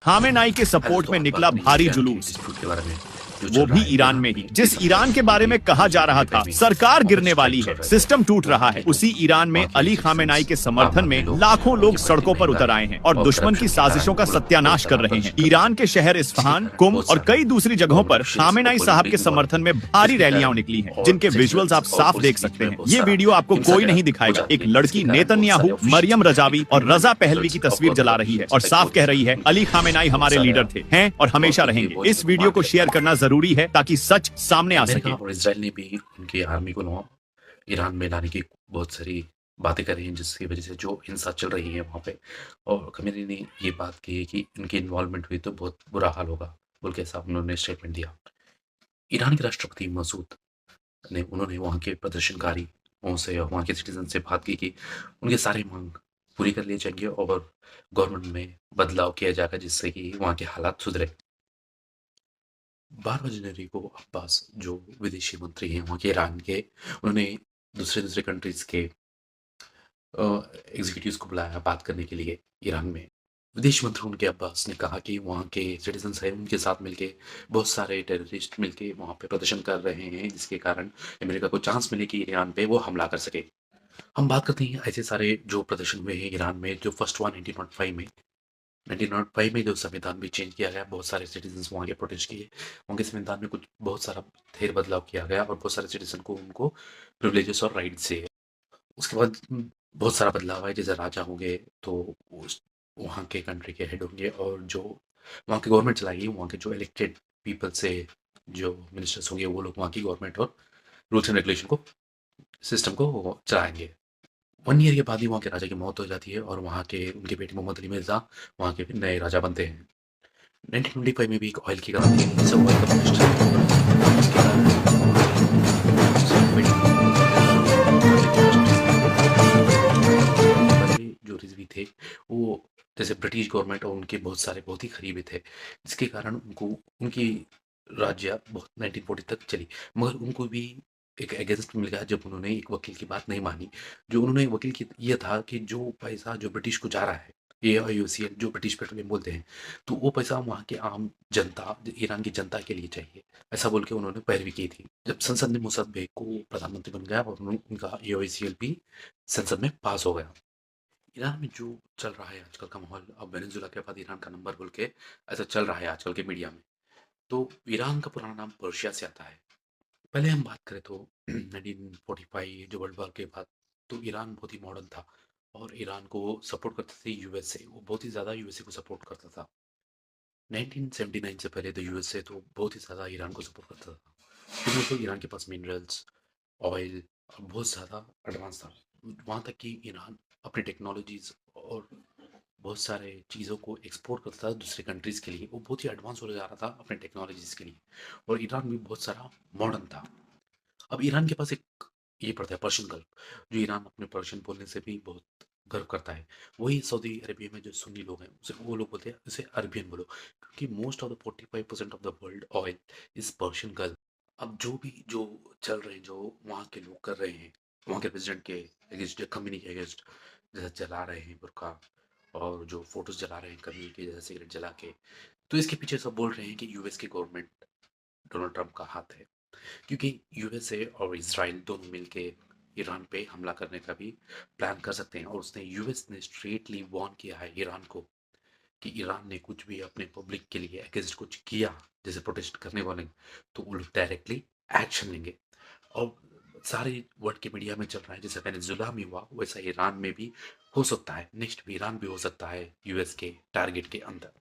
खामेनाई के पहले सपोर्ट तो में आप निकला बात करिए भारी ईरान के जुलूस, डिस्प्यूट के बारे में जो वो चल भी रहा है ईरान ईरान में ही। की जिस ईरान के बारे में कहा जा रहा था सरकार वहाँ पे गिरने वाली स्ट्राइक चल है, रहे थे। सिस्टम टूट रहा वहाँ है, के जो उसी ईरान में वहाँ के अली खामेनाई सिटीजन्स के आम समर्थन में आदमी लोग लाखों उनकी लोग बढ़ती सड़कों पर उतर महंगाई आए हैं और और दुश्मन की करप्शन के कारण साजिशों का वो लोग बहुत सत्यानाश कर ज्यादा रहे हैं। परेशान कर ईरान रहे के शहर हैं, जिसके इस्फहान, कारण कुम बहुत और सारा कई दूसरी जगहों गवर्नमेंट पर ऑफिशियल्स और खामेनाई साहब पॉलिटिकल के इन्वॉल्व समर्थन है, में भारी जिसके रैलियां कारण निकली हैं, और जिनके विजुअल्स रेजिडेंट्स आप और साफ पुलिस देख के बीच सकते में हैं। बहुत ये सारा वीडियो आपको हिंसा कोई नहीं हो दिखाएगा। जाती एक है, जिसके लड़की कारण बहुत सारे नेतन्याहू, ऑफिशियल्स मरियम रजावी और इंक्लूडिंग रजा पहलवी की ऑफिशियल्स ऑफ तस्वीर जला गवर्नमेंट रही है ऑफिशियल्स और लाइक साफ कह रही पुलिस, है उनके अली खामेनाई बहुत हमारे सारा लीडर थे, हैं और हमेशा उनकी रहेंगे। वॉइस इस को वीडियो मार को दिया शेयर गया। करना जरूरी है ताकि सच सामने आ अमेरिका सके। और इसराइल ने भी उनकी आर्मी को ईरान में लाने की बहुत सारी बातें करी हैं, जिसकी वजह से जो हिंसा चल रही है वहाँ पे। और खमेनी ने ये बात की है कि इनकी इन्वॉल्वमेंट हुई तो बहुत बुरा हाल होगा, बोल के ऐसा उन्होंने स्टेटमेंट दिया। ईरान के राष्ट्रपति मसूद ने उन्होंने वहाँ के प्रदर्शनकारियों से और वहाँ के सिटीजन से बात की कि उनके सारे मांग पूरी कर लिए जाएंगे और गवर्नमेंट में बदलाव किया जाएगा, जिससे कि वहाँ के हालात सुधरे। 12 जनवरी को अब्बास जो विदेशी मंत्री हैं वहाँ के ईरान के, उन्होंने दूसरे दूसरे कंट्रीज के एग्जीक्यूटिव्स को बुलाया बात करने के लिए ईरान में। विदेश मंत्री उनके अब्बास ने कहा कि वहाँ के सिटीजन्स हैं उनके साथ मिलके बहुत सारे टेररिस्ट मिलके वहाँ पे प्रदर्शन कर रहे हैं, जिसके कारण अमेरिका को चांस मिले कि ईरान पे वो हमला कर सके। हम बात करते हैं ऐसे सारे जो प्रदर्शन हुए हैं ईरान में। जो फर्स्ट हुआ 1905 में जो संविधान भी चेंज किया गया, बहुत सारे सिटीजन्स वहाँ के प्रोटेस्ट किए, वहाँ के संविधान में कुछ बहुत सारा फेर बदलाव किया गया और बहुत सारे सिटीजन को उनको प्रिविलेजेस और राइट्स दिए। उसके बाद बहुत सारा बदलाव आया, जैसे राजा होंगे तो वहाँ के कंट्री के हेड होंगे और जो वहाँ की गवर्नमेंट चलाएगी, वहाँ के जो इलेक्टेड पीपल से जो मिनिस्टर्स होंगे वो लोग वहाँ की गवर्नमेंट और रूल्स एंड रेगुलेशन को सिस्टम को वो चलाएंगे। 1 ईयर के बाद ही वहाँ के राजा की मौत हो जाती है और वहाँ के उनके बेटे मोहम्मद अली मिर्जा वहाँ के फिर नए राजा बनते हैं। 1925 में भी एक ऑयल की क्रांति हुई, जिससे ऑयल का प्रतिष्ठा जिसके कारण जो रिजवी थे वो जैसे ब्रिटिश गवर्नमेंट और उनके बहुत सारे बहुत ही करीबी थे, जिसके कारण उनको उनकी राज्य बहुत 1940 तक चली। मगर उनको भी एक अगेंस्ट मिल गया जब उन्होंने एक वकील की बात नहीं मानी। जो उन्होंने वकील की ये था कि जो पैसा जो ब्रिटिश को जा रहा है, AIOCL जो ब्रिटिश पेट्रोलियम बोलते हैं, तो वो पैसा वहाँ के आम जनता, ईरान की जनता के लिए चाहिए, ऐसा बोल के उन्होंने पैरवी की थी। जब संसद ने मुसद्देक बेग को प्रधानमंत्री बन गया और उनका AIOCL भी संसद में पास हो गया। ईरान में जो चल रहा है आजकल का माहौल, अब वेनेजुला के बाद ईरान का नंबर बोल के ऐसा चल रहा है आजकल के मीडिया में। तो ईरान का पुराना नाम पर्शिया से आता है। पहले हम बात करें तो 1945 जो वर्ल्ड वॉर के बाद, तो ईरान बहुत ही मॉडर्न था और ईरान को सपोर्ट करते थे यूएसए, वो बहुत ही ज़्यादा यूएसए को सपोर्ट करता था। 1979 से पहले तो यूएसए तो बहुत ही ज़्यादा ईरान को सपोर्ट करता था, क्योंकि तो ईरान के पास मिनरल्स, ऑयल और बहुत ज़्यादा एडवांस था। वहाँ तक कि ईरान अपनी टेक्नोलॉजीज और बहुत सारे चीज़ों को एक्सपोर्ट करता था दूसरे कंट्रीज़ के लिए। वो बहुत ही एडवांस हो जा रहा था अपने टेक्नोलॉजीज़ के लिए और ईरान भी बहुत सारा मॉडर्न था। अब ईरान के पास एक ये पड़ता है पर्शियन गल्फ, जो ईरान अपने पर्शियन बोलने से भी बहुत गर्व करता है। वही सऊदी अरेबिया में जो सुन्नी लोग हैं उसे वो लोग बोलते हैं उसे अरबियन बोलो, क्योंकि most of the 45% of the world oil is Persian gulf. अब जो भी जो चल रहे हैं, जो वहाँ के लोग कर रहे हैं, वहाँ के प्रेसिडेंट के अगेंस्ट, कंपनी के अगेंस्ट, जैसे जला रहे हैं बुरका और जो फोटोज जला रहे हैं कंपनी के, जैसे सिगरेट जला के, तो इसके पीछे सब बोल रहे हैं कि यूएस की गवर्नमेंट, डोनाल्ड ट्रंप का हाथ है, क्योंकि यूएसए और इसराइल दोनों मिलके ईरान पे हमला करने का भी प्लान कर सकते हैं। और उसने यूएस ने स्ट्रेटली वार्न किया है ईरान को कि ईरान ने कुछ भी अपने पब्लिक के लिए अगेंस्ट कुछ किया, जैसे प्रोटेस्ट करने वाले, तो वो लोग डायरेक्टली एक्शन लेंगे। और सारे वर्ल्ड के मीडिया में चल रहा है जैसे वेनेजुला में हुआ वैसा ईरान में भी हो सकता है, नेक्स्ट भी ईरान भी हो सकता है यूएस के टारगेट के अंदर।